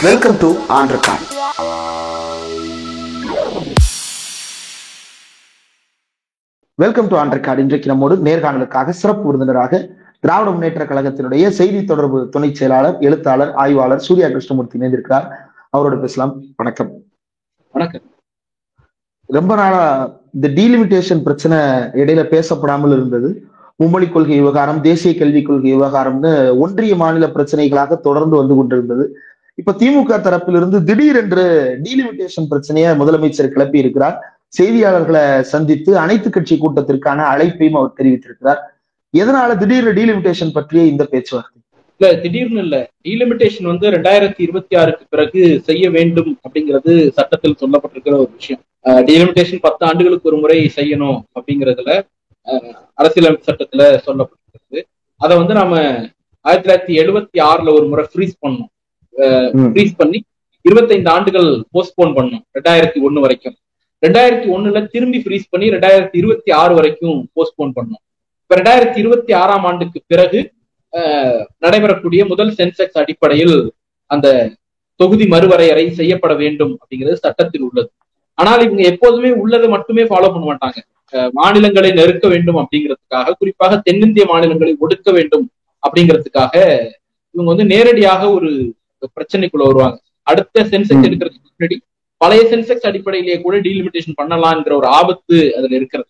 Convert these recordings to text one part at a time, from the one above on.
Welcome to on record. Welcome to on record. இன்றைக்கு நம்மோடு நேர்காணலுக்காக சிறப்பு விருந்தினராக திராவிட முன்னேற்ற கழகத்தினுடைய செய்தி தொடர்பு துணை செயலாளர், எழுத்தாளர், ஆய்வாளர் சூர்யா கிருஷ்ணமூர்த்தி இணைந்திருக்கிறார். அவரோட பேசலாம். வணக்கம். வணக்கம். ரொம்ப நாளா இந்த டீலிமிட்டேஷன் பிரச்சனை இடையில பேசப்படாமல் இருந்தது. மும்மொழி கொள்கை விவகாரம், தேசிய கல்விக் கொள்கை விவகாரம்னு ஒன்றிய மாநில பிரச்சனைகளாக தொடர்ந்து வந்து கொண்டிருந்தது. இப்ப திமுக தரப்பிலிருந்து திடீரென்று டீலிமிட்டேஷன் பிரச்சனையை முதலமைச்சர் கிளப்பி இருக்கிறார். செய்தியாளர்களை சந்தித்து அனைத்து கட்சி கூட்டத்திற்கான அழைப்பையும் அவர் தெரிவித்திருக்கிறார். எதனால திடீர்னு டீலிமிட்டேஷன் பற்றிய இந்த பேச்சுவார்த்தை? இல்ல, திடீர்னு இல்ல. டீலிமிட்டேஷன் 2026 பிறகு செய்ய வேண்டும் அப்படிங்கிறது சட்டத்தில் சொல்லப்பட்டிருக்கிற ஒரு விஷயம். டீலிமிட்டேஷன் 10 ஆண்டுகளுக்கு ஒரு முறை செய்யணும் அப்படிங்கிறதுல அரசியலமைப்பு சட்டத்துல சொல்லப்பட்டிருக்கிறது. அதை நாம 1976 ஒரு முறை ஃப்ரீஸ் பண்ணோம். ஃப்ரீஸ் பண்ணி 25 ஆண்டுகள் போஸ்ட்போன் பண்ணோம், 2001 வரைக்கும். 2001 திரும்பி ஃப்ரீஸ் பண்ணி 2026 வரைக்கும் போஸ்ட்போன் பண்ணோம். இப்ப 2026 ஆண்டுக்கு பிறகு நடைபெறக்கூடிய முதல் சென்செக்ஸ் அடிப்படையில் அந்த தொகுதி மறுவரையறை செய்யப்பட வேண்டும் அப்படிங்கிறது சட்டத்தில் உள்ளது. ஆனால் இவங்க எப்போதுமே உள்ளதை மட்டுமே ஃபாலோ பண்ண மாட்டாங்க. மாநிலங்களை நெருக்க வேண்டும் அப்படிங்கிறதுக்காக, குறிப்பாக தென்னிந்திய மாநிலங்களை ஒடுக்க வேண்டும் அப்படிங்கிறதுக்காக இவங்க நேரடியாக ஒரு பிரச்சனைக்குள்ள வருவாங்க. அடுத்த சென்செக்ஸ் எடுக்கிறதுக்கு முன்னாடி பழைய சென்செக்ஸ் அடிப்படையிலேயே கூட டீலிமிட்டேஷன் பண்ணலாம்ங்கிற ஒரு ஆபத்து அதுல இருக்கிறது.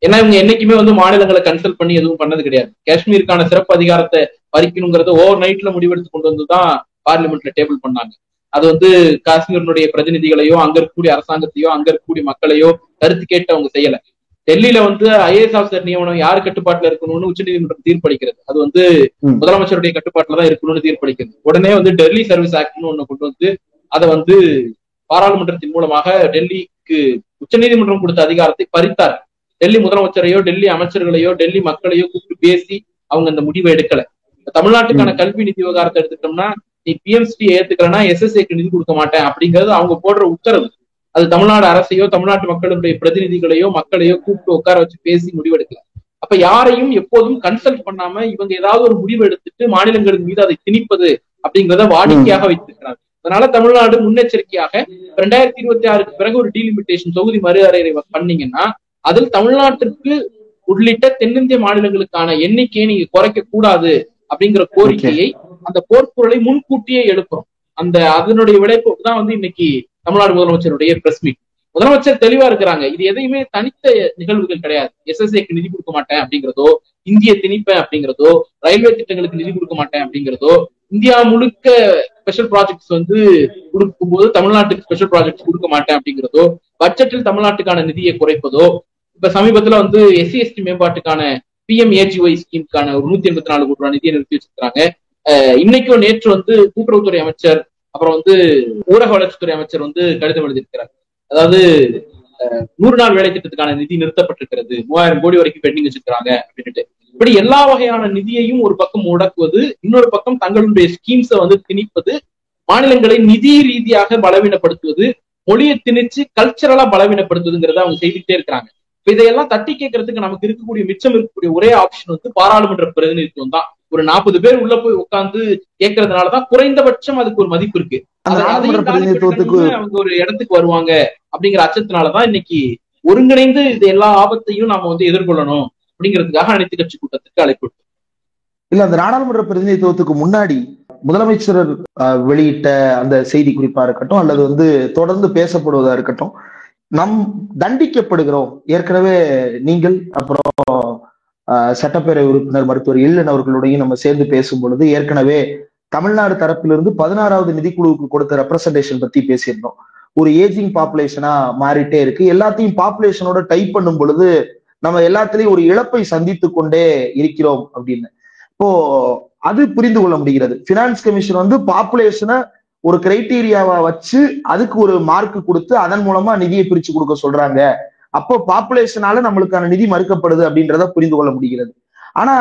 ஏன்னா இவங்க என்னைக்குமே மாநிலங்களை கன்சல்ட் பண்ணி எதுவும் பண்ணது கிடையாது. காஷ்மீருக்கான சிறப்பு அதிகாரத்தை பறிக்கணுங்கிறத ஓவர் நைட்ல முடிவெடுத்து கொண்டு வந்துதான் பார்லிமெண்ட்ல டேபிள் பண்ணாங்க. அது காஷ்மீரினுடைய பிரதிநிதிகளையோ, அங்க இருக்கக்கூடிய அரசாங்கத்தையோ, அங்க இருக்கக்கூடிய மக்களையோ கருத்து கேட்டு அவங்க செய்யல. டெல்லியில ஐஏஎஸ் ஆஃபீஸர் நியமனம் யாரு கட்டுப்பாட்டுல இருக்கணும்னு உச்சநீதிமன்றம் தீர்ப்பளிக்கிறது. அது முதலமைச்சருடைய கட்டுப்பாட்டுல தான் இருக்கணும்னு தீர்ப்பளிக்கிறது. உடனே டெல்லி சர்வீஸ் ஆக்ட்னு ஒண்ணு கொண்டு வந்து அதை பாராளுமன்றத்தின் மூலமாக டெல்லிக்கு உச்சநீதிமன்றம் கொடுத்த அதிகாரத்தை பறித்தார். டெல்லி முதலமைச்சரையோ, டெல்லி அமைச்சர்களையோ, டெல்லி மக்களையோ கூப்பிட்டு பேசி அவங்க அந்த முடிவை எடுக்கல. தமிழ்நாட்டுக்கான கல்வி நிதி விவகாரத்தை எடுத்துட்டோம்னா, நீ பிஎம்சி ஏத்துக்கலன்னா எஸ்எஸ்ஏக்கு நிதி கொடுக்க மாட்டேன் அப்படிங்கிறது அவங்க போடுற உத்தரவு. அது தமிழ்நாடு அரசையோ, தமிழ்நாட்டு மக்களுடைய பிரதிநிதிகளையோ, மக்களையோ கூப்பிட்டு உட்கார வச்சு பேசி முடிவெடுக்கல. அப்ப யாரையும் எப்போதும் கன்சல்ட் பண்ணாம இவங்க ஏதாவது ஒரு முடிவு எடுத்துட்டு மாநிலங்களின் மீது அதை திணிப்பது அப்படிங்கிறத வாடிக்கையாக வைத்திருக்கிறாங்க. அதனால தமிழ்நாடு முன்னெச்சரிக்கையாக 2026 பிறகு ஒரு டீலிமிட்டேஷன் தொகுதி மறுவரையறை பண்ணீங்கன்னா அதில் தமிழ்நாட்டிற்கு உள்ளிட்ட தென்னிந்திய மாநிலங்களுக்கான எண்ணிக்கையை நீங்க குறைக்க கூடாது அப்படிங்கிற கோரிக்கையை, அந்த போர்க்குரலை முன்கூட்டியே எழுப்புறோம். அதனுடைய விளைப்பு தான் இன்னைக்கு தமிழ்நாடு முதலமைச்சருடைய பிரஸ் மீட். முதலமைச்சர் தெளிவா இருக்கிறாங்க. இது எதையுமே தனித்த நிகழ்வுகள் கிடையாது. எஸ்எஸ்ஏக்கு நிதி கொடுக்க மாட்டேன் அப்படிங்கிறதோ, இந்திய திணிப்பேன் அப்படிங்கிறதோ, ரயில்வே திட்டங்களுக்கு நிதி கொடுக்க மாட்டேன் அப்படிங்கிறதோ, இந்தியா முழுக்க ஸ்பெஷல் ப்ராஜெக்ட்ஸ் கொடுக்கும் போது தமிழ்நாட்டுக்கு ஸ்பெஷல் ப்ராஜெக்ட்ஸ் கொடுக்க மாட்டேன் அப்படிங்கிறதோ, பட்ஜெட்டில் தமிழ்நாட்டுக்கான நிதியை குறைப்பதோ, இப்ப சமீபத்துல எஸ்சி எஸ்டி மேம்பாட்டுக்கான பிஎம்ஏஜிஒய் ஸ்கீமுக்கான ஒரு 184 கோடி ரூபாய் நிதியை நிறுத்தி வச்சிருக்காங்க. இன்னைக்கும் நேற்று கூட்டுறவுத்துறை அமைச்சர், அப்புறம் ஊரக வளர்ச்சித்துறை அமைச்சர் கடிதம் எழுதியிருக்கிறார். அதாவது 100 நாள் வேலை திட்டத்துக்கான நிதி நிறுத்தப்பட்டிருக்கிறது, 3000 கோடி வரைக்கும் பெண்டிங் வச்சிருக்காங்க அப்படின்ட்டு. இப்படி எல்லா வகையான நிதியையும் ஒரு பக்கம் முடக்குவது, இன்னொரு பக்கம் தங்களுடைய ஸ்கீம்ஸை திணிப்பது, மாநிலங்களை நிதி ரீதியாக பலவீனப்படுத்துவது, மொழியை திணிச்சு கல்ச்சரலா பலவீனப்படுத்துவதுங்கிறத அவங்க செய்துட்டே இருக்கிறாங்க. இதையெல்லாம் தட்டி கேட்கறதுக்கு நமக்கு மிச்சம் இருக்கக்கூடிய ஒரே ஆப்ஷன் பாராளுமன்ற பிரதிநிதித்துவம் தான். ஒரு 40 பேர் உள்ள போய் உட்கார்ந்து கேட்கறதுனாலதான் குறைந்தபட்சம் அதுக்கு ஒரு மதிப்பு இருக்கு. அவங்க ஒரு இடத்துக்கு வருவாங்க அப்படிங்கிற அச்சத்தினாலதான் இன்னைக்கு ஒருங்கிணைந்து இது எல்லா ஆபத்தையும் நாம எதிர்கொள்ளணும் அப்படிங்கிறதுக்காக அனைத்து கட்சி கூட்டத்துக்கு அழைப்பு. இல்ல, அந்த நாடாளுமன்ற பிரதிநிதித்துவத்துக்கு முன்னாடி முதலமைச்சர் வெளியிட்ட அந்த செய்தி குறிப்பா இருக்கட்டும், அல்லது தொடர்ந்து பேசப்படுவதா இருக்கட்டும், நம் தண்டிக்கப்படுகிறோம். ஏற்கனவே நீங்கள், அப்புறம் சட்டப்பேரவை உறுப்பினர் மருத்துவர் இல்லன் அவர்களுடையும் நம்ம சேர்ந்து பேசும் பொழுது ஏற்கனவே தமிழ்நாடு தரப்பிலிருந்து 16வது நிதிக்குழுவுக்கு கொடுத்த ரெப்ரசன்டேஷன் பத்தி பேசியிருந்தோம். ஒரு ஏஜிங் பாப்புலேஷனா மாறிட்டே இருக்கு. எல்லாத்தையும் பாப்புலேஷனோட டைப் பண்ணும் பொழுது நம்ம எல்லாத்திலையும் ஒரு இழப்பை சந்தித்து கொண்டே இருக்கிறோம் அப்படின்னு. இப்போ அது புரிந்து கொள்ள முடிகிறது. பினான்ஸ் கமிஷன் பாப்புலேஷனை ஒரு கிரைட்டீரியாவா வச்சு அதுக்கு ஒரு மார்க் கொடுத்து அதன் மூலமா நிதியை பிரிச்சு கொடுக்க சொல்றாங்க. அப்போ பாப்புலேஷனால நம்மளுக்கான நிதி மறுக்கப்படுது அப்படின்றத புரிந்து கொள்ள முடிகிறது. ஆனா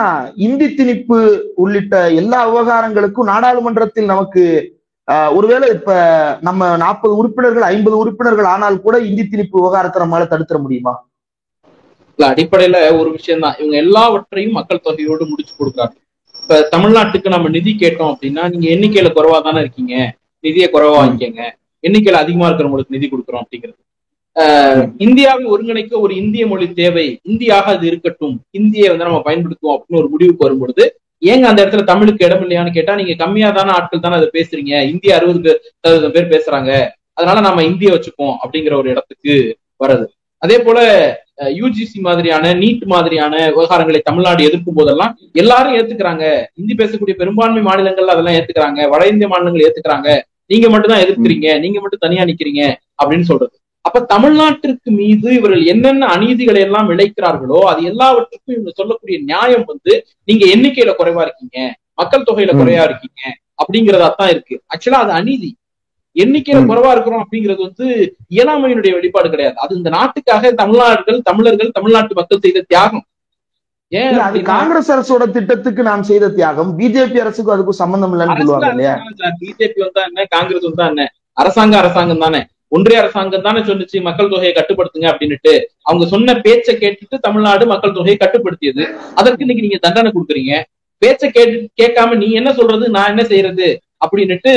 இந்தி திணிப்பு உள்ளிட்ட எல்லா விவகாரங்களுக்கும் நாடாளுமன்றத்தில் நமக்கு ஒருவேளை இப்ப நம்ம 40 உறுப்பினர்கள் 50 உறுப்பினர்கள் ஆனால் கூட இந்தி திணிப்பு விவகாரத்தை நம்மளால தடுத்துட முடியுமா? இல்ல, அடிப்படையில ஒரு விஷயம் தான், இவங்க எல்லாவற்றையும் மக்கள் தொகையோடு முடிச்சு கொடுக்குறாங்க. இப்ப தமிழ்நாட்டுக்கு நம்ம நிதி கேட்டோம் அப்படின்னா, நீங்க எண்ணிக்கையில குறைவா தானே இருக்கீங்க, நிதியை குறைவா வாங்கிக்கங்க, எண்ணிக்கையில அதிகமா இருக்கிறவங்களுக்கு நிதி கொடுக்குறோம் அப்படிங்கிறது. இந்தியாவை ஒருங்கிணைக்க ஒரு இந்திய மொழி தேவை, இந்தியாக அது இருக்கட்டும், இந்தியை வந்து நம்ம பயன்படுத்துவோம் அப்படின்னு ஒரு முடிவுக்கு வரும்பொழுது ஏங்க அந்த இடத்துல தமிழுக்கு இடம் இல்லையான்னு கேட்டா, நீங்க கம்மியா தானே ஆட்கள் தானே அதை பேசுறீங்க, இந்திய 60% பேர் பேசுறாங்க, அதனால நம்ம இந்திய வச்சுப்போம் அப்படிங்கிற ஒரு இடத்துக்கு வருது. அதே போல யூஜிசி மாதிரியான நீட் மாதிரியான விவகாரங்களை தமிழ்நாடு எதிர்க்கும் போதெல்லாம் எல்லாரும் ஏத்துக்கிறாங்க, இந்தி பேசக்கூடிய பெரும்பான்மை மாநிலங்கள்ல அதெல்லாம் ஏத்துக்கிறாங்க, வட இந்திய மாநிலங்கள் ஏத்துக்கிறாங்க, நீங்க மட்டும் தான் எதிர்க்கிறீங்க, நீங்க மட்டும் தனியா நிக்கிறீங்க அப்படின்னு சொல்றது. அப்ப தமிழ்நாட்டிற்கு மீது இவர்கள் என்னென்ன அநீதிகளை எல்லாம் விளைக்கிறார்களோ அது எல்லாவற்றுக்கும் இவங்க சொல்லக்கூடிய நியாயம் வந்து நீங்க எண்ணிக்கையில குறைவா இருக்கீங்க, மக்கள் தொகையில குறைவா இருக்கீங்க அப்படிங்கறதான் இருக்கு. ஆக்சுவலா அது அநீதி. எண்ணிக்கையில குறைவா இருக்கிறோம் அப்படிங்கிறது வந்து இயலாமையினுடைய வெளிப்பாடு கிடையாது. அது இந்த நாட்டுக்காக தமிழர்கள் தமிழ்நாட்டு மக்கள் செய்த தியாகம். ஏன் அது காங்கிரஸ் அரசோட திட்டத்துக்கு நாம் செய்த தியாகம், பிஜேபி அரசுக்கு அதுக்கும் சம்பந்தம் இல்லைன்னு சொல்லுவாங்க இல்லையா? பிஜேபி வந்தா என்ன, காங்கிரஸ் வந்தா என்ன, அரசாங்கம் தானே, ஒன்றிய அரசாங்கம் தானே சொன்னிச்சு மக்கள் தொகையை கட்டுப்படுத்துங்க அப்படின்னுட்டு. அவங்க சொன்ன பேச்சை கேட்டுட்டு தமிழ்நாடு மக்கள் தொகையை கட்டுப்படுத்தியது. அதற்கு இன்னைக்கு நீங்க தண்டனை கொடுக்குறீங்க. பேச்சை கேட்காம நீ என்ன சொல்றது நான் என்ன செய்யறது அப்படின்னுட்டு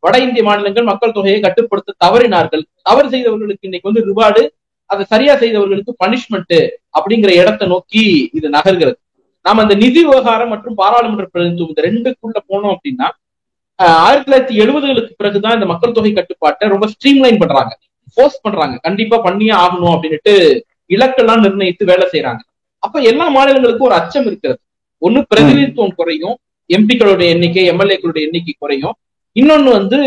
வட இந்திய மாநிலங்கள் மக்கள் தொகையை கட்டுப்படுத்த தவறினார்கள். தவறு செய்தவர்களுக்கு இன்னைக்கு வந்து ரிவார்டு, அதை சரியா செய்தவர்களுக்கு பனிஷ்மெண்ட் அப்படிங்கிற இடத்தை நோக்கி இது நகர்கிறது. நாம அந்த நிதி விவகாரம் மற்றும் பாராளுமன்ற பிரதிநிதித்துவம் இந்த ரெண்டுக்குள்ள போனோம் அப்படின்னா 1970களுக்கு பிறகுதான் இந்த மக்கள் தொகை கட்டுப்பாட்டை ரொம்ப ஸ்ட்ரீம்லைன் பண்றாங்க, போர்ஸ் பண்றாங்க, கண்டிப்பா பண்ணியே ஆகணும் அப்படின்னுட்டு இலக்கெல்லாம் நிர்ணயித்து வேலை செய்யறாங்க. அப்ப எல்லா மாநிலங்களுக்கும் ஒரு அச்சம் இருக்கிறது. ஒண்ணு பிரதிநிதித்துவம் குறையும், எம்பிக்களுடைய எண்ணிக்கை எம்எல்ஏக்களுடைய எண்ணிக்கை குறையும், இன்னொன்னு வந்து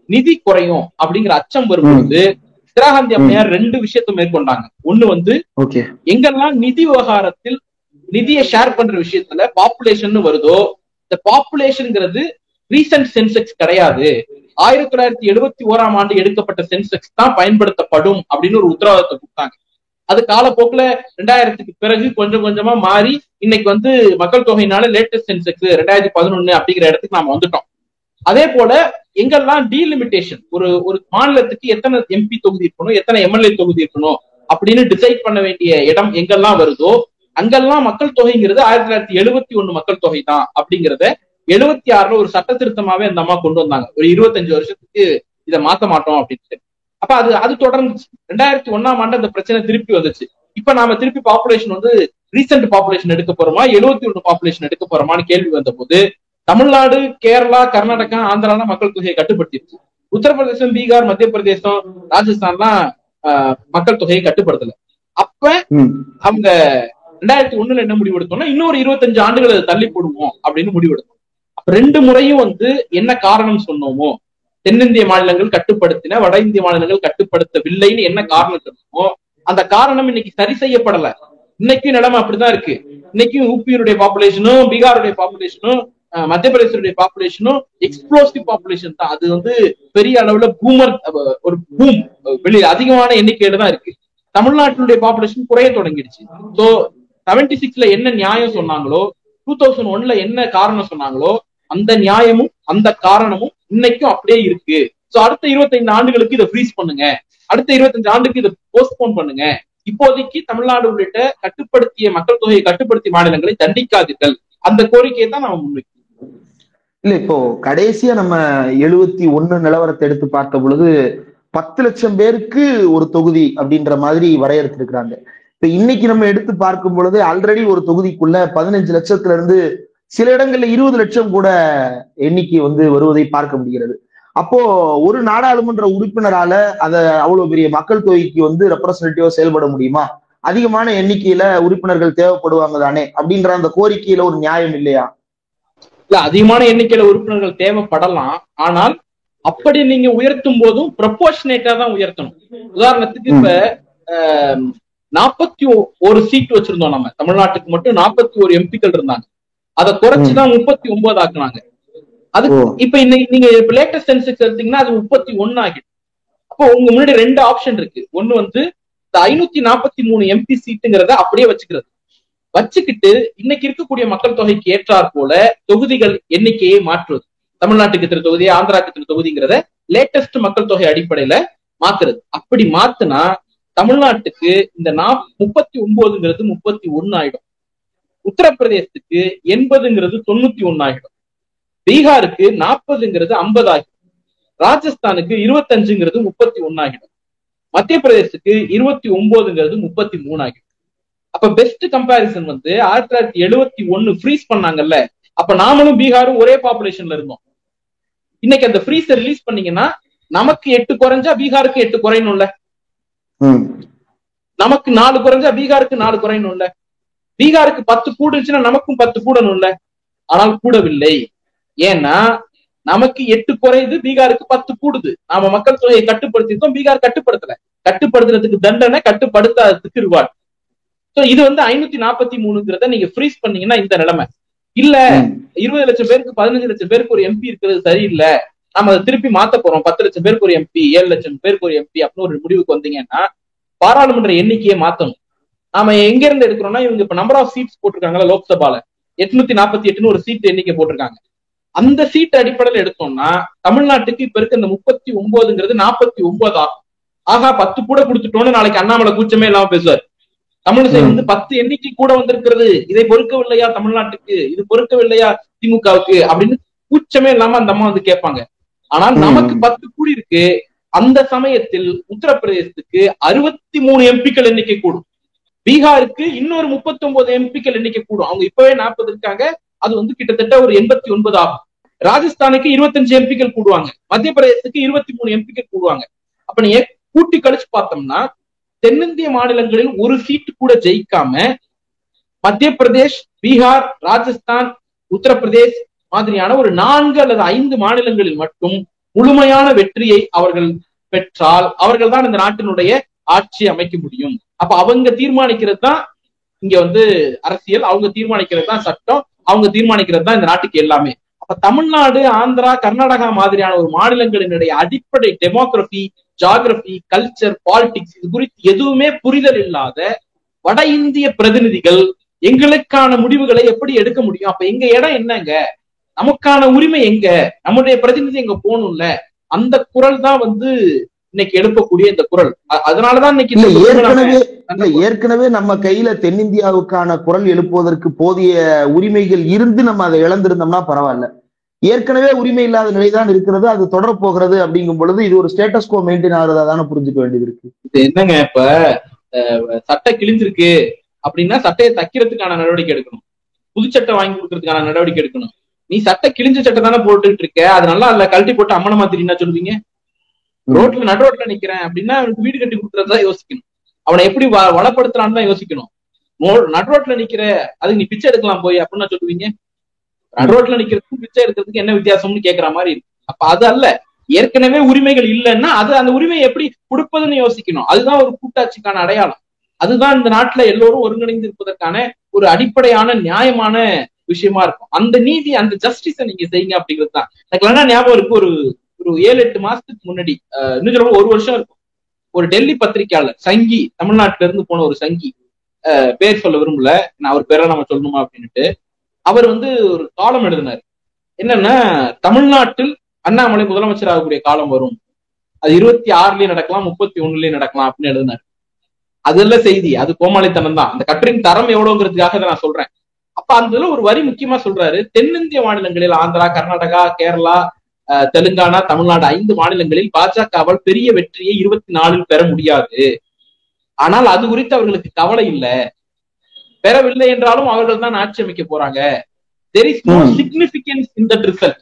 நிதி குறையும் அப்படிங்கிற அச்சம் வரும்பொழுது இந்திரா காந்தி அம்மையார் ரெண்டு விஷயத்த மேற்கொண்டாங்க. ஒண்ணு வந்து எங்கெல்லாம் நிதி விவகாரத்தில் நிதியை ஷேர் பண்ற விஷயத்துல பாப்புலேஷன் வருதோ, இந்த பாப்புலேஷன்ங்கிறது ரீசன்ட் சென்செக்ஸ் கிடையாது, 1971 எடுக்கப்பட்ட சென்செக்ஸ் தான் பயன்படுத்தப்படும் அப்படின்னு ஒரு உத்தரவாதத்தை கொடுத்தாங்க. அது காலப்போக்குல 2000க்கு பிறகு கொஞ்சம் கொஞ்சமா மாறி இன்னைக்கு வந்து மக்கள் தொகையினால லேட்டஸ்ட் சென்செக்ஸ் 2011 அப்படிங்கிற இடத்துக்கு நாம வந்துட்டோம். அதே போல எங்கெல்லாம் டீலிமிட்டேஷன், ஒரு மாநிலத்துக்கு எத்தனை எம்பி தொகுதி இருக்கணும், எத்தனை எம்எல்ஏ தொகுதி இருக்கணும் அப்படின்னு டிசைட் பண்ண வேண்டிய இடம் எங்கெல்லாம் வருதோ அங்கெல்லாம் மக்கள் தொகைங்கிறது 1971 மக்கள் தொகை தான் அப்படிங்கிறத 76ல ஒரு சட்ட திருத்தமாவே அந்த அம்மா கொண்டு வந்தாங்க. ஒரு 25 வருஷத்துக்கு இதை மாத்த மாட்டோம் அப்படின்னு. அப்ப அது தொடர்ந்துச்சு. 2001 அந்த பிரச்சனை திருப்பி வந்துச்சு. இப்ப நாம திருப்பி பாப்புலேஷன் வந்து ரீசெண்ட் பாப்புலேஷன் எடுக்க போறோமா, 71 பாப்புலேஷன் எடுக்க போறோமான்னு கேள்வி வந்த போது தமிழ்நாடு, கேரளா, கர்நாடகா, ஆந்திராலாம் மக்கள் தொகையை கட்டுப்படுத்திருச்சு. உத்தரப்பிரதேசம், பீகார், மத்திய பிரதேசம், ராஜஸ்தான்லாம் மக்கள் தொகையை கட்டுப்படுத்தல. அப்ப அவங்க 2001 என்ன முடிவெடுத்தோம்னா இன்னொரு 25 ஆண்டுகள் அதை தள்ளி போடுவோம் அப்படின்னு முடிவெடுத்தோம். அப்ப 2 முறையும் வந்து என்ன காரணம் சொன்னோமோ, தென்னிந்திய மாநிலங்கள் கட்டுப்படுத்தின, வட இந்திய மாநிலங்கள் கட்டுப்படுத்தவில்லைன்னு என்ன காரணம் சொன்னோமோ அந்த காரணம் இன்னைக்கு சரி செய்யப்படல. இன்னைக்கும் நிலைமை அப்படிதான் இருக்கு. இன்னைக்கும் யூபியுடைய பாப்புலேஷனும் பீகாருடைய பாப்புலேஷனும் மத்திய பிரதேசனுடைய பாப்புலேஷனும் எக்ஸ்ப்ளோசிவ் பாப்புலேஷன் தான். அது வந்து பெரிய அளவுல ஒரு பூம் வெளியே அதிகமான எண்ணிக்கையில தான் இருக்கு. தமிழ்நாட்டினுடைய பாப்புலேஷன் குறைய தொடங்கிடுச்சு. சோ 76ல என்ன நியாயம் சொன்னாங்களோ, 2001ல என்ன காரணம் சொன்னாங்களோ அந்த நியாயமும் அந்த காரணமும் இன்னைக்கும் அப்படியே இருக்கு. சோ அடுத்த 25 ஆண்டுகளுக்கு இதை ஃப்ரீஸ் பண்ணுங்க, அடுத்த 25 ஆண்டுக்கு இதை போஸ்ட்போன் பண்ணுங்க. இப்போதைக்கு தமிழ்நாடு உள்ளிட்ட கட்டுப்படுத்திய மக்கள் தொகையை கட்டுப்படுத்திய மாநிலங்களை தண்டிக்காதீர்கள். அந்த கோரிக்கையை தான் நாம முன்வைக்கிறோம். இல்ல, இப்போ கடைசியா நம்ம 71 நிலவரத்தை எடுத்து பார்த்த பொழுது 10 லட்சம் பேருக்கு ஒரு தொகுதி அப்படின்ற மாதிரி வரையறுத்திருக்கிறாங்க. இப்ப இன்னைக்கு நம்ம எடுத்து பார்க்கும் பொழுது ஆல்ரெடி ஒரு தொகுதிக்குள்ள 15 லட்சத்துல இருந்து சில இடங்கள்ல 20 லட்சம் கூட எண்ணிக்கை வந்து வருவதை பார்க்க முடிகிறது. அப்போ ஒரு நாடாளுமன்ற உறுப்பினரால அத அவ்வளவு பெரிய மக்கள் தொகைக்கு வந்து ரெப்ரசன்டேட்டிவா செயல்பட முடியுமா? அதிகமான எண்ணிக்கையில உறுப்பினர்கள் தேவைப்படுவாங்க தானே அப்படின்ற அந்த கோரிக்கையில ஒரு நியாயம் இல்லையா? இல்ல, அதிகமான எண்ணிக்கையில உறுப்பினர்கள் தேவைப்படலாம். ஆனால் அப்படி நீங்க உயர்த்தும் போதும் ப்ரொபோர்ஷனேட்டா தான் உயர்த்தணும். உதாரணத்துக்கு இப்ப 41 சீட் வச்சிருந்தோம் நம்ம தமிழ்நாட்டுக்கு மட்டும் 41 எம்பிக்கள் இருந்தாங்க. அதை குறைச்சுதான் 39 ஆக்குனாங்க. அது இப்ப இன்னைக்கு நீங்க லேட்டஸ்ட் சென்செக்ஸ் எடுத்தீங்கன்னா அது 31 ஆகிடும். அப்போ உங்க முன்னாடி 2 ஆப்ஷன் இருக்கு. ஒண்ணு வந்து 543 எம்பி சீட்டுங்கிறத அப்படியே வச்சுக்கிட்டு இன்னைக்கு இருக்கக்கூடிய மக்கள் தொகைக்கு ஏற்றாற் போல தொகுதிகள் எண்ணிக்கையை மாற்றுவது. தமிழ்நாட்டுக்கு இத்தனை தொகுதி, ஆந்திராக்கு இத்தனை தொகுதிங்கிறத லேட்டஸ்ட் மக்கள் தொகை அடிப்படையில மாத்துறது. அப்படி மாத்துனா தமிழ்நாட்டுக்கு இந்த 39ங்கிறது 31 ஆயிடும், உத்தரப்பிரதேசத்துக்கு 80ங்கிறது 91 ஆகிடும், பீகாருக்கு 40ங்கிறது 50 ஆகிடும். ராஜஸ்தானுக்கு 25ங்கிறது 31 ஆகிடும். மத்திய பிரதேசத்துக்கு 29ங்கிறது 33 ஆகிடும். அப்ப பெஸ்ட் கம்பாரிசன் வந்து 1971 ஃப்ரீஸ் பண்ணாங்கல்ல, அப்ப நாமளும் பீகாரும் ஒரே பாப்புலேஷன்ல இருந்தோம். இன்னைக்கு அந்த ஃப்ரீஸை ரிலீஸ் பண்ணீங்கன்னா நமக்கு 8 குறைஞ்சா பீகாருக்கு 8 குறையணும்ல, நமக்கு 4 குறைஞ்சா பீகாருக்கு 4 குறையணும்ல, பீகாருக்கு 10 கூடுச்சுன்னா நமக்கும் 10 கூடணும்ல. ஆனால் கூடவில்லை. ஏன்னா நமக்கு 8 குறையுது, பீகாருக்கு 10 கூடுது. நாம மக்கள் தொகையை கட்டுப்படுத்திருக்கோம், பீகார் கட்டுப்படுத்தல. கட்டுப்படுத்துறதுக்கு தண்டனை, கட்டுப்படுத்தாததுக்கு ரிவார்டு. இது வந்து 543ங்கிறத நீங்க ஃப்ரீஸ் பண்ணீங்கன்னா இந்த நிலைமை இல்ல. 20 லட்சம் பேருக்கு 15 லட்சம் பேருக்கு ஒரு எம்பி இருக்கிறது சரியில்லை, நம்ம அதை திருப்பி மாத்த போறோம், 10 லட்சம் பேருக்கு ஒரு எம்பி, 7 லட்சம் பேருக்கு ஒரு எம்பி அப்படின்னு ஒரு முடிவுக்கு வந்தீங்கன்னா பாராளுமன்ற எண்ணிக்கையை மாத்தணும். நாம எங்க இருந்து எடுக்கிறோம்னா, இவங்க இப்ப நம்பர் ஆஃப் சீட்ஸ் போட்டிருக்காங்கல்ல லோக்சபால, 848 ஒரு சீட் எண்ணிக்கை போட்டிருக்காங்க. அந்த சீட் அடிப்படையில் எடுத்தோம்னா தமிழ்நாட்டுக்கு இப்ப இருக்க இந்த 39ங்கிறது 49 ஆகும். ஆகா 10 கூட கொடுத்துட்டோம்னு நாளைக்கு அண்ணாமலை கூச்சமே இல்லாம பேசுவார். தமிழிசை வந்து 10 எண்ணிக்கை கூட வந்திருக்கிறது, இதை பொறுக்கவில்லையா தமிழ்நாட்டுக்கு, இது பொறுக்கவில்லையா திமுகவுக்கு அப்படின்னு கூச்சமே இல்லாம அந்த அம்மா வந்து கேட்பாங்க. ஆனால் நமக்கு 10 கூடி இருக்கு. அந்த சமயத்தில் உத்தரப்பிரதேசத்துக்கு 63 எம்பிக்கள் எண்ணிக்கை கூடும், பீகாருக்கு இன்னொரு 39 எம்பிக்கள் எண்ணிக்கை கூடும். அவங்க இப்பவே 40 இருக்காங்க, அது வந்து கிட்டத்தட்ட ஒரு 89 ஆகும். ராஜஸ்தானுக்கு 25 எம்பிக்கள் கூடுவாங்க, மத்திய பிரதேசத்துக்கு 23 எம்பிக்கள் கூடுவாங்க. அப்ப நீ கூட்டி கழிச்சு பார்த்தோம்னா தென்னிந்திய மாநிலங்களில் ஒரு சீட்டு கூட ஜெயிக்காம மத்திய பிரதேஷ், பீகார், ராஜஸ்தான், உத்தரப்பிரதேஷ் மாதிரியான ஒரு 4 அல்லது 5 மாநிலங்களில் மட்டும் முழுமையான வெற்றியை அவர்கள் பெற்றால் அவர்கள் தான் இந்த நாட்டினுடைய ஆட்சி அமைக்க முடியும். அப்ப அவங்க தீர்மானிக்கிறது தான் இங்க வந்து அரசியல், அவங்க தீர்மானிக்கிறது தான் சட்டம், அவங்க தீர்மானிக்கிறது தான் இந்த நாட்டுக்கு எல்லாமே. அப்ப தமிழ்நாடு, ஆந்திரா, கர்நாடகா மாதிரியான ஒரு மாநிலங்களினுடைய அடிப்படை டெமோகிராபி, ஜியோகிராபி, கல்ச்சர், பாலிடிக்ஸ் இது குறித்து எதுவுமே புரிதல் இல்லாத வட இந்திய பிரதிநிதிகள் எங்களுக்கான முடிவுகளை எப்படி எடுக்க முடியும்? அப்ப எங்க இடம் என்னங்க, நமக்கான உரிமை எங்க, நம்முடைய பிரதிநிதி எங்க போகணும்ல, அந்த குரல் தான் வந்து இன்னைக்கு எழுப்பக்கூடிய இந்த குரல். அதனாலதான் இன்னைக்கு ஏற்கனவே நம்ம கையில தென்னிந்தியாவுக்கான குரல் எழுப்புவதற்கு போதிய உரிமைகள் இருந்து நம்ம அதை இழந்திருந்தோம்னா பரவாயில்ல. ஏற்கனவே உரிமை இல்லாத நிலைதான் இருக்கிறது, அது தொடர போகிறது. அப்படிங்கும் பொழுது இது ஒரு ஸ்டேட்டஸ் கோ மெயின்டைன் ஆகிறதா தானே புரிஞ்சுக்க வேண்டியது இருக்கு. இது என்னங்க, இப்ப சட்டை கிழிஞ்சிருக்கு அப்படின்னா சட்டையை தைக்கிறதுக்கான நடவடிக்கை எடுக்கணும், புதுச்சட்டை வாங்கி கொடுக்கறதுக்கான நடவடிக்கை எடுக்கணும். நீ சட்டை கிழிஞ்ச சட்டை தானே போட்டுட்டு இருக்க, அது நல்லா இல்ல, கழட்டி போட்டு அம்மன மாத்திரின்னா சொல்லுவீங்க. ரோட்ல நடு ரோட்ல நிக்கிறேன் அப்படின்னா அவனுக்கு வீடு கட்டி கொடுக்கறதுதான் யோசிக்கணும், அவனை எப்படி வளப்படுத்தலான்னு தான் யோசிக்கணும். நடு ரோட்ல நிக்கிற அதுக்கு நீ பிச்சை எடுக்கலாம் போய் அப்படின்னா சொல்லுவீங்க. நடு ரோட்ல நிக்கிறதுக்கும் பிச்சை எடுக்கிறதுக்கு என்ன வித்தியாசம்னு கேட்கற மாதிரி இருக்கு. அப்ப அது அல்ல, ஏற்கனவே உரிமைகள் இல்லைன்னா அது அந்த உரிமையை எப்படி கொடுப்பதுன்னு யோசிக்கணும். அதுதான் ஒரு கூட்டாட்சிக்கான அடையாளம், அதுதான் இந்த நாட்டுல எல்லோரும் ஒருங்கிணைந்து இருப்பதற்கான ஒரு அடிப்படையான நியாயமான விஷயமா இருக்கும். அந்த நீதி, அந்த ஜஸ்டிஸை நீங்க செய்யுங்க அப்படிங்கிறது தான். எனக்கு என்ன ஞாபகம் இருக்கு, ஒரு 7-8 மாசத்துக்கு முன்னாடி, இன்னும் சொல்ல 1 வருஷம் இருக்கும், ஒரு டெல்லி பத்திரிகையாளர் சங்கி, தமிழ்நாட்டுல இருந்து போன ஒரு சங்கி, பேர் சொல்ல விரும்பல, நான் அவர் பேரை நம்ம சொல்லணுமா அப்படின்ட்டு, அவர் வந்து ஒரு காலம் எழுதினார். என்னன்னா, தமிழ்நாட்டில் அண்ணாமலை முதலமைச்சர் ஆகக்கூடிய காலம் வரும், அது 26லயும் நடக்கலாம், 31லயும் நடக்கலாம் அப்படின்னு எழுதினார். அதுல செய்தி, அது கோமாளித்தனம் தான். அந்த கட்டுரையின் தரம் எவ்வளவுங்கிறதுக்காக நான் சொல்றேன். அப்ப அதுல ஒரு வரி முக்கியமா சொல்றாரு, தென்னிந்திய மாநிலங்களில் ஆந்திரா, கர்நாடகா, கேரளா, தெலுங்கானா, தமிழ்நாடு 5 மாநிலங்களில் பாஜகவால் பெரிய வெற்றியை 24 பெற முடியாது. ஆனால் அது குறித்து அவர்களுக்கு கவலை இல்லை, பெறவில்லை என்றாலும் அவர்கள் தான் ஆட்சி அமைக்க போறாங்க. there is no significance in that result.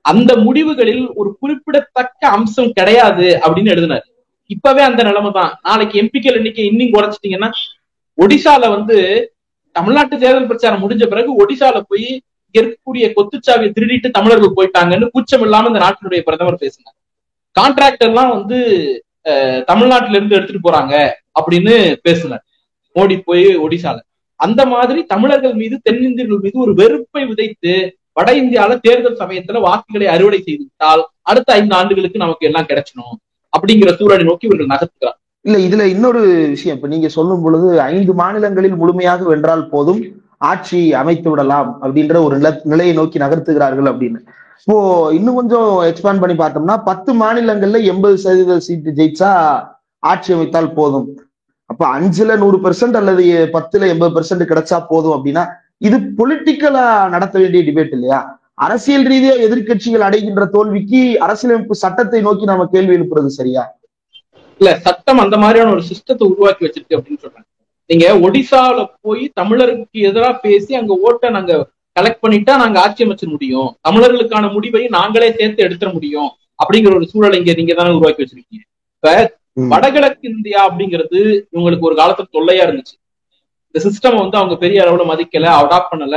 அந்த முடிவுகளில் ஒரு குறிப்பிடத்தக்க அம்சம் கிடையாது அப்படின்னு எழுதினார். இப்பவே அந்த நிலைமை தான். நாளைக்கு எம்பிக்கள் எண்ணிக்கை இன்னும் குறைச்சிட்டீங்கன்னா, ஒடிசால வந்து தமிழ்நாட்டு தேர்தல் பிரச்சாரம் முடிஞ்ச பிறகு ஒடிசால போய் இங்க இருக்கக்கூடிய கொத்துச்சாவியை திருடிட்டு தமிழர்கள் போயிட்டாங்கன்னு கூச்சம் இல்லாம இந்த நாட்டினுடைய பிரதமர் பேசினார். கான்ட்ராக்டர் எல்லாம் வந்து தமிழ்நாட்டில இருந்து எடுத்துட்டு போறாங்க அப்படின்னு பேசினார் மோடி போய் ஒடிசால. அந்த மாதிரி தமிழர்கள் மீது, தென்னிந்தியர்கள் மீது ஒரு வெறுப்பை விதைத்து வட இந்தியால தேர்தல் சமயத்துல வாக்குகளை அறுவடை செய்து விட்டால் அடுத்த 5 ஆண்டுகளுக்கு நமக்கு எல்லாம் கிடைச்சணும் அப்படிங்கிற சூழலை நோக்கி இவர்கள் நகர்த்துக்கிறார். இல்ல, இதுல இன்னொரு விஷயம், இப்ப நீங்க சொல்லும் பொழுது 5 மாநிலங்களில் முழுமையாக வென்றால் போதும், ஆட்சி அமைத்து விடலாம் அப்படின்ற ஒரு நிலையை நோக்கி நகர்த்துகிறார்கள் அப்படின்னு. இப்போ இன்னும் கொஞ்சம் எக்ஸ்பேண்ட் பண்ணி பார்த்தோம்னா 10 மாநிலங்கள்ல 80% சீட்டு ஜெயிச்சா ஆட்சி அமைத்தால் போதும். அப்ப 5ல 100% அல்லது 10ல 80% கிடைச்சா போதும் அப்படின்னா இது பொலிட்டிக்கலா நடத்த வேண்டிய டிபேட் இல்லையா? அரசியல் ரீதியா எதிர்க்கட்சிகள் அடைகின்ற தோல்விக்கு அரசியலமைப்பு சட்டத்தை நோக்கி நாம கேள்வி எழுப்புறது சரியா? இல்ல, சட்டம் அந்த மாதிரியான ஒரு சிஸ்டத்தை உருவாக்கி வச்சிருக்கு அப்படின்னு சொல்றாங்க. நீங்க ஒடிசால போய் தமிழருக்கு எதிராக பேசி அங்க ஓட்டை நாங்க கலெக்ட் பண்ணிட்டா நாங்க ஆட்சி அமைச்சிட முடியும், தமிழர்களுக்கான முடிவையும் நாங்களே சேர்த்து எடுத்துட முடியும் அப்படிங்கிற ஒரு சூழலை இங்க நீங்க தானே உருவாக்கி வச்சிருக்கீங்க. இப்ப வடகிழக்கு இந்தியா அப்படிங்கிறது இவங்களுக்கு ஒரு காலத்துல தொல்லையா இருந்துச்சு. இந்த சிஸ்டம் அவங்க பெரிய அளவுல மதிக்கல, அடாப்ட் பண்ணல,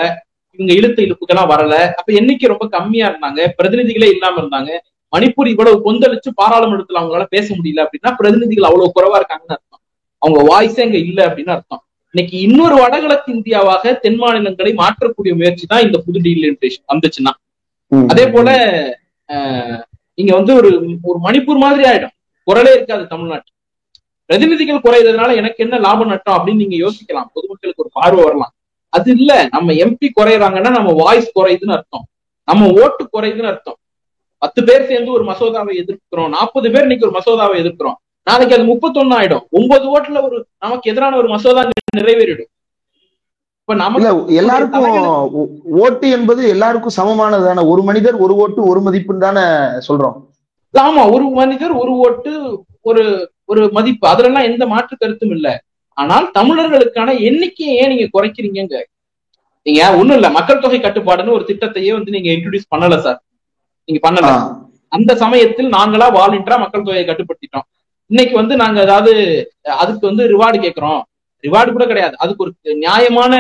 இவங்க இழுத்த இழுப்புக்கெல்லாம் வரல. அப்ப எண்ணிக்கை ரொம்ப கம்மியா இருந்தாங்க, பிரதிநிதிகளே இல்லாம இருந்தாங்க. மணிப்பூர் இவ்வளவு கொந்தளிச்சு பாராளுமன்றத்துல அவங்களால பேச முடியல அப்படின்னா பிரதிநிதிகள் அவ்வளவு குறைவா இருக்காங்கன்னு அர்த்தம். அவங்க வாய்ஸே அங்க இல்ல அப்படின்னு அர்த்தம். இன்னைக்கு இன்னொரு வடகிழக்கு இந்தியாவாக தென் மாநிலங்களை மாற்றக்கூடிய முயற்சி தான் இந்த புது டீலிமிட்டேஷன் வந்துச்சுன்னா. அதே போல இங்க ஒரு ஒரு மணிப்பூர் மாதிரி ஆயிடும், குரலே இருக்காது தமிழ்நாட்டு. பிரதிநிதிகள் குறையறதுனால எனக்கு என்ன லாபம் நட்டம் அப்படின்னு நீங்க யோசிக்கலாம், பொதுமக்களுக்கு ஒரு பார்வை வரலாம். அது இல்ல, நம்ம எம்பி குறையறாங்கன்னா நம்ம வாய்ஸ் குறையுதுன்னு அர்த்தம், நம்ம ஓட்டு குறையுதுன்னு அர்த்தம். 10 பேர் சேர்ந்து ஒரு மசோதாவை எதிர்க்கிறோம், 40 பேர் இன்னைக்கு ஒரு மசோதாவை எதிர்க்கிறோம், நாளைக்கு அது 31 ஆயிடும். 9 ஓட்டுல நமக்கு எதிரான ஒரு மசோதா நிறைவேறிடும். இப்ப நமக்கு எல்லாருக்கும் ஓட்டு என்பது எல்லாருக்கும் சமமானதான, ஒரு மனிதர் ஒரு ஓட்டு ஒரு மதிப்புன்னு தானே சொல்றோம். ஆமா, ஒரு மனிதர் ஒரு ஓட்டு ஒரு ஒரு மதிப்பு, அதுல எந்த மாற்று கருத்தும் இல்ல. ஆனால் தமிழர்களுக்கான எண்ணிக்கையை ஏன் நீங்க குறைக்கிறீங்க? நீங்க ஒண்ணும் இல்ல, மக்கள் தொகை கட்டுப்பாடுன்னு ஒரு திட்டத்தையே நீங்க இன்ட்ரோடியூஸ் பண்ணல சார், நீங்க பண்ணல. அந்த சமயத்தில் நாங்களா வாலண்டியரா மக்கள் தொகையை கட்டுப்படுத்திட்டோம். இன்னைக்கு நாங்க ஏதாவது அதுக்கு ரிவார்டு கேட்கிறோம், ரிவார்டு கூட கிடையாது, அதுக்கு ஒரு நியாயமான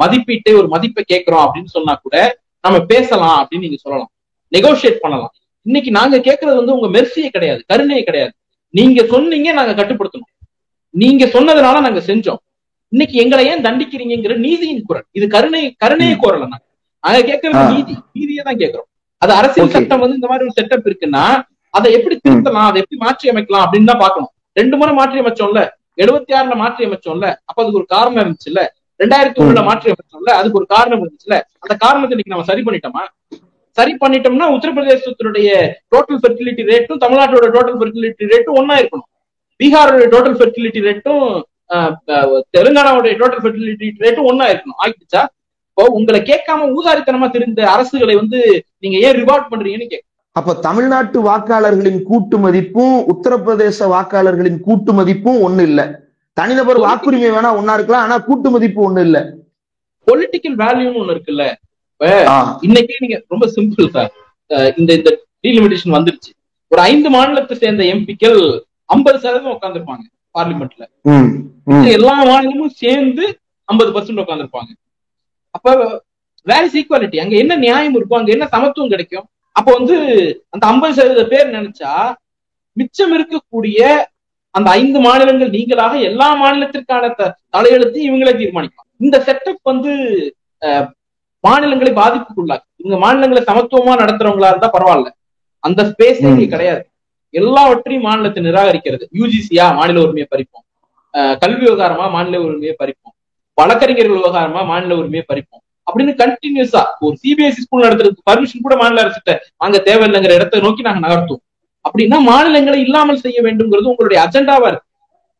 மதிப்பீட்டை ஒரு மதிப்பை கேட்கிறோம் அப்படின்னு சொன்னா கூட நம்ம பேசலாம் அப்படின்னு நீங்க சொல்லலாம், நெகோசியேட் பண்ணலாம். இன்னைக்கு நாங்க கேட்கறது உங்க மெர்சியே கிடையாது, கருணையே கிடையாது. நீங்க சொன்னீங்க, நாங்க கட்டுப்படுத்தணும், நீங்க சொன்னதுனால நாங்க செஞ்சோம், இன்னைக்கு எங்களை ஏன் தண்டிக்கிறீங்கிற நீதியின் குரல் இது. கருணையை கோரல, நாங்க கேட்கறது நீதியை தான் கேட்கிறோம். அது அரசியல் சட்டம் இந்த மாதிரி ஒரு செட்டப் இருக்குன்னா அதை எப்படி திருத்தலாம், அதை எப்படி மாற்றி அமைக்கலாம் அப்படின்னு தான் பாக்கணும். 2 முறை மாற்றி அமைச்சோம்ல, 76ல மாற்றி அமைச்சோம்ல, அப்ப அதுக்கு ஒரு காரணம் இருந்துச்சுல்ல. 2001ல மாற்றி அமைச்சோம்ல, அதுக்கு ஒரு காரணம் இருந்துச்சுல்ல. அந்த காரணத்தை இன்னைக்கு நம்ம சரி பண்ணிட்டோமா? சரி பண்ணிட்டோம்னா உத்தரப்பிரதேசத்தினுடைய டோட்டல் ஃபெர்டிலிட்டி ரேட்டும் தமிழ்நாட்டோட டோட்டல் ஃபெர்டிலிட்டி ரேட்டும் ஒன்னா இருக்கணும். பீகாரோட டோட்டல் ஃபெர்டிலிட்டி ரேட்டும் தெலுங்கானாவுடைய டோட்டல் ஃபெர்டிலிட்டி ரேட்டும் ஒன்னா இருக்கணும். ஆகிடுச்சா? இப்போ உங்களை கேட்காம ஊதாரித்தனமா தெரிந்த அரசுகளை நீங்க ஏன் ரிவார்ட் பண்றீங்கன்னு கேட்க. அப்ப தமிழ்நாட்டு வாக்காளர்களின் கூட்டு மதிப்பும் உத்தரப்பிரதேச வாக்காளர்களின் கூட்டு மதிப்பும் ஒண்ணு இல்ல. தனிநபர் வாக்குரிமை வேணா ஒன்னா இருக்கலாம், ஆனா கூட்டு மதிப்பு ஒண்ணு இல்ல. பொலிட்டிக்கல் வேல்யூன்னு ஒண்ணு இருக்குல்ல. இன்னைக்கு நீங்க ரொம்ப சிம்பிள் சார், இந்த டீலிமிட்டேஷன் வந்துருச்சு. ஒரு 5 மாநிலத்தை சேர்ந்த எம்பிக்கள் 50% உட்கார்ந்துருப்பாங்க பார்லிமெண்ட்ல, எல்லா மாநிலமும் சேர்ந்து 50% உட்கார்ந்துருப்பாங்க. அப்ப வேர் இஸ் ஈக்குவாலிட்டி? அங்க என்ன நியாயம் இருக்கும், அங்க என்ன சமத்துவம் கிடைக்கும்? அப்ப அந்த 50% பேர் நினைச்சா மிச்சம் இருக்கக்கூடிய அந்த 5 மாநிலங்கள் நீங்களாக எல்லா மாநிலத்திற்கான தலையெழுத்து இவங்களே தீர்மானிக்கலாம். இந்த செட்டப் மாநிலங்களை பாதிப்புக்குள்ளாக்கு. இவங்க மாநிலங்களை சமத்துவமா நடத்துறவங்களா இருந்தா பரவாயில்ல, அந்த ஸ்பேஸே இங்க கிடையாது. எல்லாவற்றையும் மாநிலத்தை நிராகரிக்கிறது. யூஜிசியா மாநில உரிமையை பறிப்போம், கல்வி விவகாரமா மாநில உரிமையை பறிப்போம், வழக்கறிஞர்கள் விவகாரமா மாநில உரிமையை பறிப்போம் அப்படின்னு கண்டினியூஸா ஒரு சிபிஎஸ்இ ஸ்கூல் நடத்துறதுக்கு பர்மிஷன் கூட மாநில அரசுகிட்ட வாங்க தேவையில்லைங்கிற இடத்தை நோக்கி நாங்க நகர்த்துவோம். அப்படின்னா மாநிலங்களை இல்லாமல் செய்ய வேண்டும்ங்கிறது உங்களுடைய அஜெண்டாவா இருக்கு.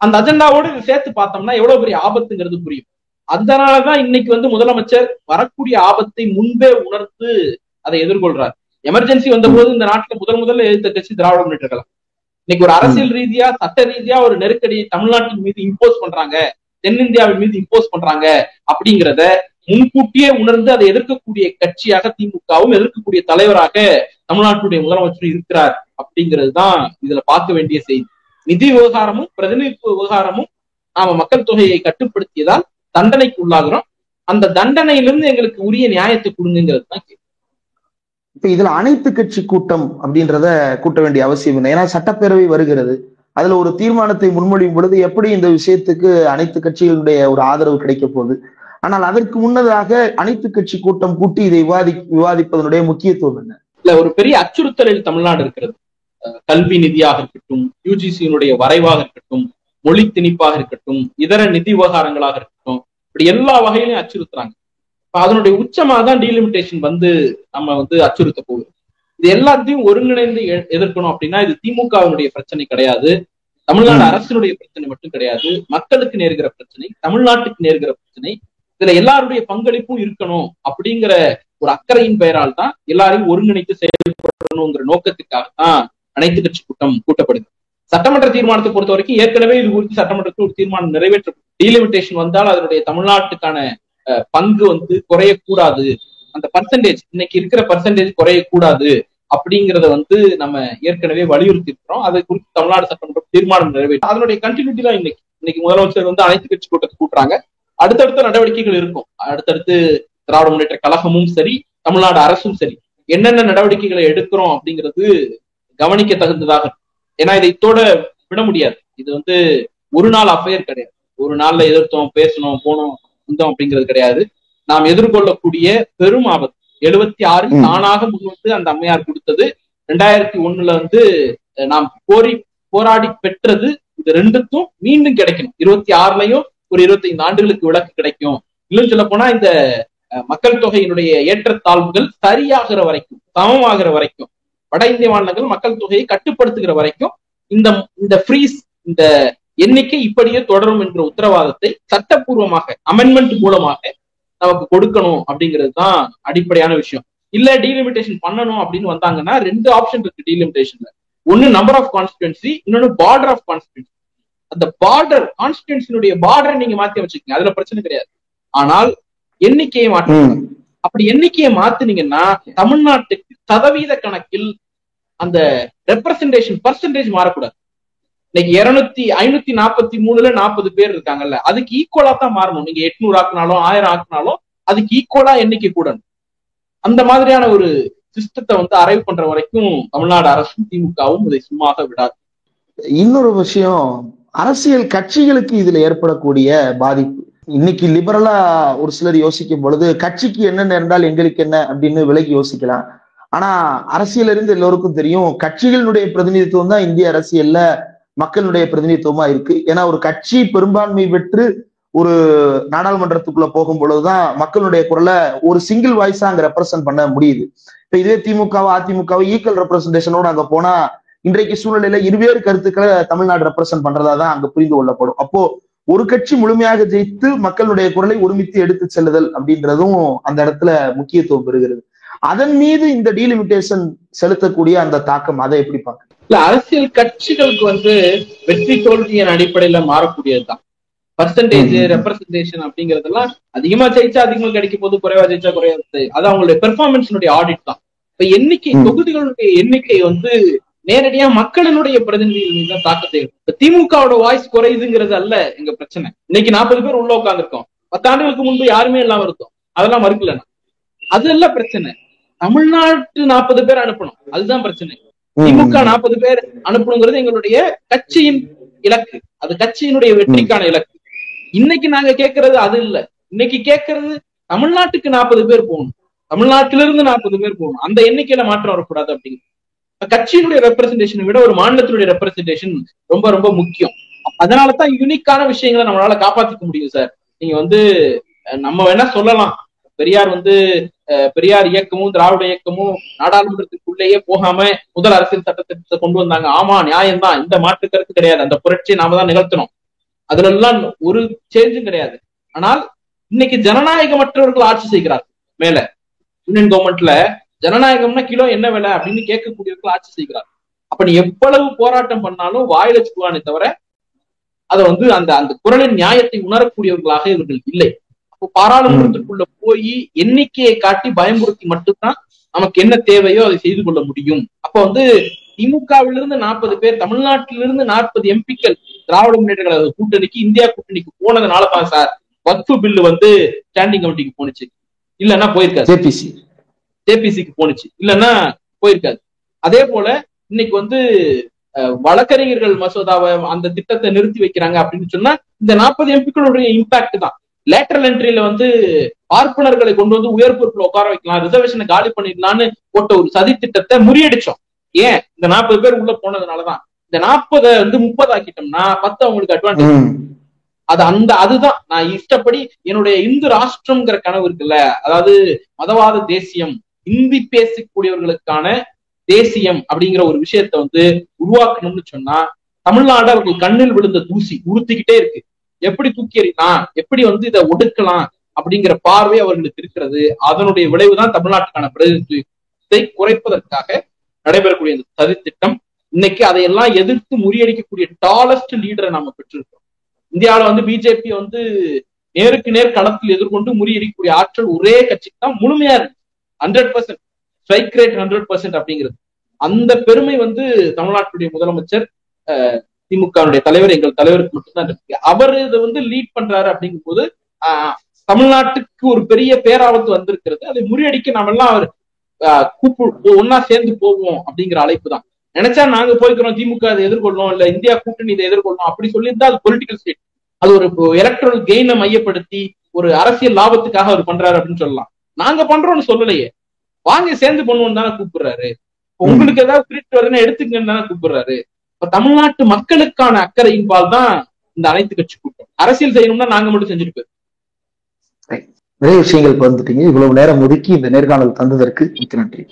அந்த அஜெண்டாவோடு சேர்த்து பார்த்தோம்னா எவ்வளவு பெரிய ஆபத்துங்கிறது புரியும். அதனாலதான் இன்னைக்கு முதலமைச்சர் வரக்கூடிய ஆபத்தை முன்பே உணர்ந்து அதை எதிர்கொள்றார். எமர்ஜென்சி வந்த போது இந்த நாட்டுல முதல்ல எதிர்த்த கட்சி திராவிட முன்னேற்ற கழகம். இன்னைக்கு ஒரு அரசியல் ரீதியா சட்ட ரீதியா ஒரு நெருக்கடியை தமிழ்நாட்டின் மீது இம்போஸ் பண்றாங்க, தென்னிந்தியாவின் மீது இம்போஸ் பண்றாங்க அப்படிங்கிறத முன்கூட்டியே உணர்ந்து அதை எதிர்க்கக்கூடிய கட்சியாக திமுகவும் எதிர்க்கக்கூடிய தலைவராக தமிழ்நாட்டுடைய முதலமைச்சர் இருக்கிறார் அப்படிங்கிறது தான் இதுல பார்க்க வேண்டிய செய்தி. நிதி விவகாரமும் பிரதிநிதித்துவ விவகாரமும் நாம மக்கள் தொகையை கட்டுப்படுத்தியதால் தண்டனைக்கு உள்ளாகிறோம், அந்த தண்டனையிலிருந்து எங்களுக்கு உரிய நியாயத்தை கொடுங்கிறது தான் கேள்வி. இப்ப இதுல அனைத்து கட்சி கூட்டம் அப்படின்றத கூட்ட வேண்டிய அவசியம் இல்லை. ஏன்னா சட்டப்பேரவை வருகிறது, அதுல ஒரு தீர்மானத்தை முன்மொழியும் பொழுது எப்படி இந்த விஷயத்துக்கு அனைத்து கட்சிகளுடைய ஒரு ஆதரவு கிடைக்க போகுது. ஆனால் அதற்கு முன்னதாக அனைத்து கட்சி கூட்டம் கூட்டி இதை விவாதிப்பதனுடைய முக்கியத்துவம் என்ன? இல்ல, ஒரு பெரிய அச்சுறுத்தலில் தமிழ்நாடு இருக்கிறது. கல்வி நிதியாக இருக்கட்டும், யூஜிசியினுடைய வரைவாக இருக்கட்டும், மொழி திணிப்பாக இருக்கட்டும், இதர நிதி விவகாரங்களாக இருக்கட்டும், இப்படி எல்லா வகையிலையும் அச்சுறுத்துறாங்க. அதனுடைய உச்சமா தான் டீலிமிட்டேஷன் நம்ம அச்சுறுத்த போகுது. இது எல்லாத்தையும் ஒருங்கிணைந்து எதிர்க்கணும் அப்படின்னா இது திமுகவினுடைய பிரச்சனை கிடையாது, தமிழ்நாடு அரசினுடைய பிரச்சனை மட்டும் கிடையாது, மக்களுக்கு நேர்கிற பிரச்சனை, தமிழ்நாட்டுக்கு நேர்கிற பிரச்சனை. இதுல எல்லாருடைய பங்களிப்பும் இருக்கணும் அப்படிங்கிற ஒரு அக்கறையின் பெயரால் தான் எல்லாரையும் ஒருங்கிணைத்து செயல்படணுங்கிற நோக்கத்துக்காக தான் அனைத்து கட்சி கூட்டம் கூட்டப்படுது. சட்டமன்ற தீர்மானத்தை பொறுத்த வரைக்கும் ஏற்கனவே இது குறித்து சட்டமன்றத்தில் ஒரு தீர்மானம் நிறைவேற்ற டீலிமிட்டேஷன் வந்தால் அதனுடைய தமிழ்நாட்டுக்கான பங்கு குறையக்கூடாது, அந்த பர்சன்டேஜ் இன்னைக்கு இருக்கிற பர்சன்டேஜ் குறையக்கூடாது அப்படிங்கறத நம்ம ஏற்கனவே வலியுறுத்தி இருக்கிறோம். அதை குறித்து தமிழ்நாடு சட்டமன்றம் தீர்மானம் நிறைவேற்றும். அதனுடைய கண்டினியூட்டி தான் இன்னைக்கு முதலமைச்சர் அனைத்து கட்சி கூட்டத்தை கூட்டுறாங்க. அடுத்தடுத்த நடவடிக்கைகள் இருக்கும். அடுத்தடுத்து திராவிட முன்னேற்ற கழகமும் சரி, தமிழ்நாடு அரசும் சரி, என்னென்ன நடவடிக்கைகளை எடுக்கிறோம் அப்படிங்கிறது கவனிக்க தகுந்ததாக. ஏன்னா இதை இத்தோட விட முடியாது. இது ஒரு நாள் அஃபையர் கிடையாது. ஒரு நாள்ல எதிர்த்தோம், பேசணும், போனோம், வந்தோம் அப்படிங்கிறது கிடையாது. நாம் எதிர்கொள்ளக்கூடிய பெரும் ஆபத்து 76 தானாக முன்வந்து அந்த அம்மையார் கொடுத்தது, 2001 நாம் போராடி பெற்றது. இது ரெண்டுக்கும் மீண்டும் கிடைக்கணும். 26லயும் ஒரு 25 ஆண்டுகளுக்கு விலக்கு கிடைக்கும். இன்னும் சொல்ல போனா இந்த மக்கள் தொகையினுடைய ஏற்றத்தாழ்வுகள் சரியாகிற வரைக்கும், சமமாகிற வரைக்கும், வட இந்திய மாநிலங்கள் மக்கள் தொகையை கட்டுப்படுத்துகிற வரைக்கும் இந்த ஃப்ரீஸ், இந்த எண்ணிக்கை இப்படியே தொடரும் என்ற உத்தரவாதத்தை சட்டப்பூர்வமாக அமெண்ட்மெண்ட் மூலமாக நமக்கு கொடுக்கணும் அப்படிங்கிறது தான் அடிப்படையான விஷயம். இல்ல டீலிமிட்டேஷன் பண்ணணும் அப்படின்னு வந்தாங்கன்னா 2 ஆப்ஷன் இருக்கு டீலிமிட்டேஷன்ல. ஒன்னு நம்பர் ஆஃப் கான்ஸ்டிடுவன்சி, இன்னொன்னு பார்டர் ஆஃப் கான்ஸ்டிடுவன்சி. அந்த பார்டர் கான்ஸ்டிடுவன்சினுடைய பார்டரை நீங்க மாத்தி வச்சுக்கீங்க, அதுல பிரச்சனை கிடையாது. ஆனால் எண்ணிக்கையை மாற்றணும். அப்படி எண்ணிக்கையை மாத்தினீங்கன்னா தமிழ்நாட்டுக்கு சதவீத கணக்கில் அந்த ரெப்ரசன்டேஷன் பர்சன்டேஜ் மாறக்கூடாது. இன்னைக்கு 543ல 40 பேர் இருக்காங்கல்ல, அதுக்கு ஈக்குவலா தான் மாறணும். நீங்க 800 ஆக்குனாலும் 1000 ஆக்குனாலும் அதுக்கு ஈக்குவலா எண்ணிக்கை கூடணும். அந்த மாதிரியான ஒரு சிஸ்டத்தை அரைவ் பண்ற வரைக்கும் தமிழ்நாடு அரசும் திமுகவும் இதை சும்மாக விடாது. இன்னொரு விஷயம், அரசியல் கட்சிகளுக்கு இதுல ஏற்படக்கூடிய பாதிப்பு. இன்னைக்கு லிபரலா ஒரு சிலர் யோசிக்கும் பொழுது கட்சிக்கு என்ன நேர்ந்தால் எங்களுக்கு என்ன அப்படின்னு விலகி யோசிக்கலாம். ஆனா அரசியல் இருந்து எல்லோருக்கும் தெரியும், கட்சிகளுடைய பிரதிநிதித்துவம் தான் இந்திய அரசியல்ல மக்களுடைய பிரதிநிதித்துவமா இருக்கு. ஏன்னா ஒரு கட்சி பெரும்பான்மை பெற்று ஒரு நாடாளுமன்றத்துக்குள்ள போகும் பொழுதுதான் மக்களுடைய குரலை ஒரு சிங்கிள் வாய்ஸா அங்க ரெப்ரசென்ட் பண்ண முடியுது. இப்ப இதே திமுகவோ அதிமுகவோ ஈக்குவல் ரெப்ரசன்டேஷனோட அங்க போனா இன்றைக்கு சூழ்நிலையில இருவேறு கருத்துக்களை தமிழ்நாடு ரெப்ரசென்ட் பண்றதா தான் அங்க புரிந்து கொள்ளப்படும். அப்போ ஒரு கட்சி முழுமையாக ஜெயித்து மக்களுடைய குரலை ஒருமித்து எடுத்து செல்லுதல் அப்படின்றதும் அந்த இடத்துல முக்கியத்துவம் பெறுகிறது. அதன் மீது இந்த டீலிமிட்டேஷன் செலுத்தக்கூடிய அந்த தாக்கம், அதை எப்படி பார்க்க? இல்ல, அரசியல் கட்சிகளுக்கு வெற்றி தோல்வியின் அடிப்படையில மாறக்கூடியதுதான். பர்சன்டேஜ் ரெப்ரசன்டேஷன் அப்படிங்கறதெல்லாம் அதிகமா ஜெயிச்சா அதிகமா கிடைக்கும் போது, குறைவா ஜெயிச்சா குறையாது. அது அவங்களுடைய பெர்ஃபார்மன்ஸினுடைய ஆடிட் தான். இப்ப எண்ணிக்கை, தொகுதிகளுடைய எண்ணிக்கை நேரடியா மக்களினுடைய பிரதிநிதிகள் மீது தான் தாக்கத்தை. இப்ப திமுகவோட வாய்ஸ் குறையுதுங்கிறது அல்ல எங்க பிரச்சனை. இன்னைக்கு 40 பேர் உள்ள உட்காந்துருக்கோம். 10 ஆண்டுகளுக்கு முன்பு யாருமே இல்லாம இருக்கும், அதெல்லாம் மறுக்கல. அது எல்லாம் பிரச்சனை. தமிழ்நாட்டு 40 பேர் அனுப்பணும், அதுதான் பிரச்சனை. திமுக 40 பேர் அனுப்பணுங்கிறது எங்களுடைய கட்சியின் இலக்கு, அது கட்சியினுடைய வெற்றிக்கான இலக்கு. இன்னைக்கு நாங்க கேட்கறது அது இல்ல. இன்னைக்கு கேட்கறது தமிழ்நாட்டுக்கு 40 பேர் போகணும், தமிழ்நாட்டிலிருந்து 40 பேர் போகணும். அந்த எண்ணிக்கையில மாற்றம் வரக்கூடாது. அப்படிங்கிறது கட்சியினுடைய ரெப்ரசன்டேஷனை விட ஒரு மாநிலத்தினுடைய ரெப்ரசன்டேஷன் ரொம்ப ரொம்ப முக்கியம். அதனாலதான் யூனிக்கான விஷயங்களை நம்மளால காப்பாத்திக்க முடியும் சார். நீங்க நம்ம வேணா சொல்லலாம், பெரியார் இயக்கமும் திராவிட இயக்கமும் நாடாளுமன்றத்துக்குள்ளேயே போகாம முதல் அரசியல் சட்டத்தை கொண்டு வந்தாங்க. ஆமா, நியாயம்தான், இந்த மாற்று கருத்து கிடையாது. அந்த புரட்சியை நாம தான் நிகழ்த்தணும், அதுல எல்லாம் ஒரு சேஞ்சும் கிடையாது. ஆனால் இன்னைக்கு ஜனநாயகமற்றவர்கள் ஆட்சி செய்கிறார்கள். மேல யூனியன் கவர்மெண்ட்ல ஜனநாயகம்னா கிலோ என்ன விலை அப்படின்னு கேட்கக்கூடியவர்கள் ஆட்சி செய்கிறார். அப்ப நீ எவ்வளவு போராட்டம் பண்ணாலும் வாயில சொல்லுவானே தவிர அதை அந்த குரலின் நியாயத்தை உணரக்கூடியவர்களாக இவர்கள் இல்லை. அப்போ பாராளுமன்றத்திற்குள்ள போய் எண்ணிக்கையை காட்டி பயமுறுத்தி மட்டும்தான் நமக்கு என்ன தேவையோ அதை செய்து கொள்ள முடியும். அப்ப திமுகவிலிருந்து 40 பேர், தமிழ்நாட்டிலிருந்து 40 எம்பிக்கள் திராவிட முன்னேற்ற கழக கூட்டணிக்கு, இந்தியா கூட்டணிக்கு போனதுனாலதான் சார் வக்ஃபு பில்லு ஸ்டாண்டிங் கமிட்டிக்கு போனுச்சு, இல்லன்னா போயிருக்காது. ஜேபிசிக்கு போனுச்சு, இல்லன்னா போயிருக்காது. அதே போல இன்னைக்கு வழக்கறிஞர்கள் மசோதாவை, அந்த திட்டத்தை நிறுத்தி வைக்கிறாங்க அப்படின்னு சொன்னா இந்த 40 எம்பிக்களுடைய இம்பாக்ட் தான். லேட்டரல் என்ட்ரியில பார்ப்பனர்களை கொண்டு உயர் பொறுப்புல உட்கார வைக்கலாம், ரிசர்வேஷனை காலி பண்ணிடலாம்னு போட்ட ஒரு சதி திட்டத்தை முறியடிச்சோம். ஏன்? இந்த 40 பேர் உள்ள போனதுனாலதான். இந்த 40 30 ஆக்கிட்டோம்னா 10 அவங்களுக்கு அட்வான்டேஜ். அதுதான் நான் இஷ்டப்படி என்னுடைய இந்து ராஷ்டிரம்ங்கிற கனவு இருக்குல்ல, அதாவது மதவாத தேசியம், இந்தி பேசக்கூடியவர்களுக்கான தேசியம் அப்படிங்கிற ஒரு விஷயத்த உருவாக்கணும்னு சொன்னா தமிழ்நாடு அவர்கள் கண்ணில் விழுந்த தூசி உறுத்திக்கிட்டே இருக்கு. எப்படி தூக்கி எறியலாம், எப்படி இதை ஒடுக்கலாம், அப்படிங்கிற பார்வை அவர்களுக்கு இருக்கிறது. அதனுடைய விளைவுதான் தமிழ்நாட்டுக்கான பிரதிநிதித்துவத்தை குறைப்பதற்காக நடைபெறக்கூடிய இந்த சதி திட்டம். இன்னைக்கு அதையெல்லாம் எதிர்த்து முறியடிக்கக்கூடிய டாலஸ்ட் லீடரை நாம பெற்றிருக்கோம். இந்தியாவில வந்து பிஜேபி வந்து நேருக்கு நேர் களத்தில் எதிர்கொண்டு முறியடிக்கக்கூடிய ஆற்றல் ஒரே கட்சிக்கு தான் முழுமையா இருக்கு. 100% ஸ்ட்ரைக் ரேட் 100% அப்படிங்கிறது. அந்த பெருமை வந்து தமிழ்நாட்டுடைய முதலமைச்சர் திமுகவுடைய தலைவர், எங்கள் தலைவருக்கு மட்டும்தான் இருக்கு. அவர் இதை வந்து லீட் பண்றாரு அப்படிங்கும் போது தமிழ்நாட்டுக்கு ஒரு பெரிய பேராபத்து வந்திருக்கிறது. அதை முறியடிக்க நாம எல்லாம் அவர் ஒன்னா சேர்ந்து போவோம் அப்படிங்கிற அழைப்பு தான். நினைச்சா நாங்க போய்க்கிறோம், திமுக அதை எதிர்கொள்ளணும், இல்ல இந்தியா கூட்டணி இதை எதிர்கொள்ளணும் அப்படி சொல்லியிருந்தா அது பொலிட்டிக்கல் ஸ்டேட். அது ஒரு எலக்ட்ரல் கெயினை மையப்படுத்தி ஒரு அரசியல் லாபத்துக்காக அவர் பண்றாரு அப்படின்னு சொல்லலாம். நாங்க பண்றோம்னு சொல்லலையே, வாங்க சேர்ந்து பண்ணுவோம் தானே கூப்பிடுறாரு. உங்களுக்கு ஏதாவது கிரிட் வருதுன்னா எடுத்துக்கன்னு தானே கூப்பிடுறாரு. இப்ப தமிழ்நாட்டு மக்களுக்கான அக்கறையின்பால் தான் இந்த அனைத்து கட்சி கூட்டம். அரசியல் செய்யணும்னா நாங்க மட்டும் செஞ்சுட்டு போயிருக்கோம். நிறைய விஷயங்கள் வந்துட்டீங்க. இவ்வளவு நேரம் ஒதுக்கி இந்த நேர்காணல் தந்ததற்கு மிக்க நன்றி.